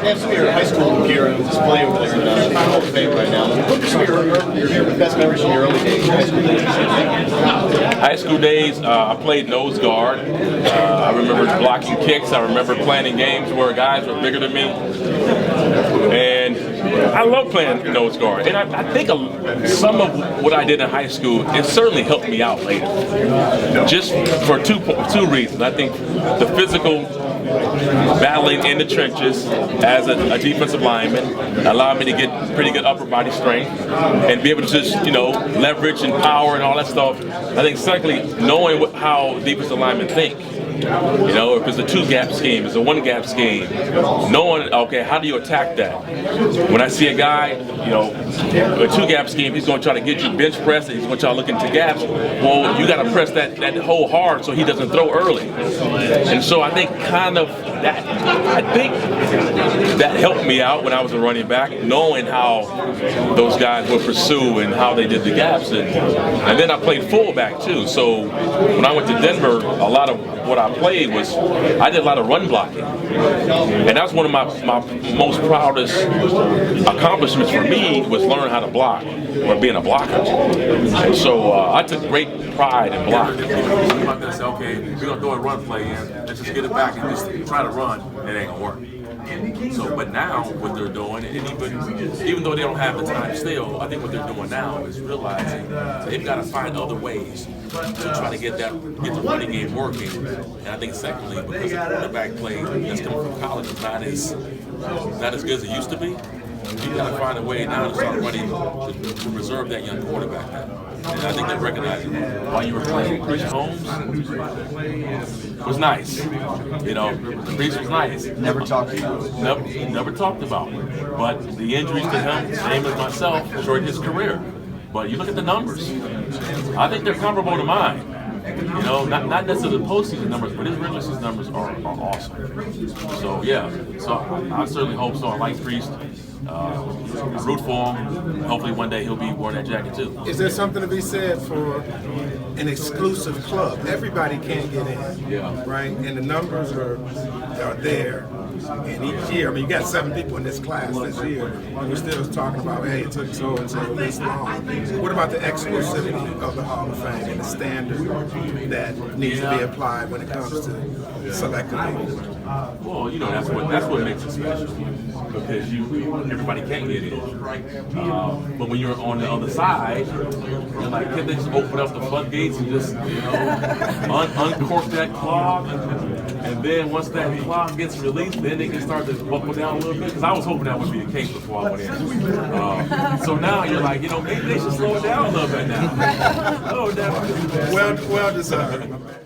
They have some of your high school gear on display over there in the Hall of Fame right now. What are some of your best memories from your early days, your high school days? High school days, I played nose guard. I remember blocking kicks. I remember playing in games where guys were bigger than me. And I love playing nose guard. And I think some of what I did in high school, it certainly helped me out later. Just for two reasons. I think the physical battling in the trenches as a defensive lineman allowed me to get pretty good upper body strength and be able to just, leverage and power and all that stuff. I think secondly, knowing how defensive linemen think. If it's a two-gap scheme, if it's a one-gap scheme, knowing, okay, how do you attack that? When I see a guy, a two-gap scheme, he's going to try to get you bench press, and he's going to try to look into gaps. Well, you got to press that hole hard so he doesn't throw early. And so I think that helped me out when I was a running back, knowing how those guys would pursue and how they did the gaps. And then I played fullback too. So when I went to Denver, a lot of what I played was I did a lot of run blocking, and that's one of my most proudest accomplishments for me was learning how to block or being a blocker. And so I took great pride in blocking. About this, okay, we're gonna throw a run play in. Let's just get it back and just try to run. It ain't gonna work. So, but now what they're doing, and even though they don't have the time still, I think what they're doing now is realizing they've got to find other ways to try to get the running game working. And I think secondly, because the quarterback play that's coming from college is not as good as it used to be, you've got to find a way now to start running to preserve that young quarterback now. And I think they're recognizing while you were playing, Chris Holmes was nice. Reese was nice. Never talked about. Never talked about. But the injuries to him, same as myself, shortened his career. But you look at the numbers. I think they're comparable to mine. Not necessarily the postseason numbers, but his regular season numbers are awesome. So yeah, I certainly hope so. I like Priest. I root for him. Hopefully one day he'll be wearing that jacket too. Is there something to be said for an exclusive club? Everybody can't get in, right? And the numbers are there. And each year, you got 7 people in this class this year, and we're still talking about, hey, it took so-and-so this long. What about the exclusivity of the Hall of Fame and the standard that needs to be applied when it comes to selecting people? Well, that's what makes it special, because everybody can't get in. But when you're on the other side, you're like, can they just open up the floodgates and just uncork that clog? And then once that clog gets released, then they can start to buckle down a little bit. Because I was hoping that would be the case before I went in. So now you're like, maybe they should slow it down a little bit now. Slow it down. Well deserved.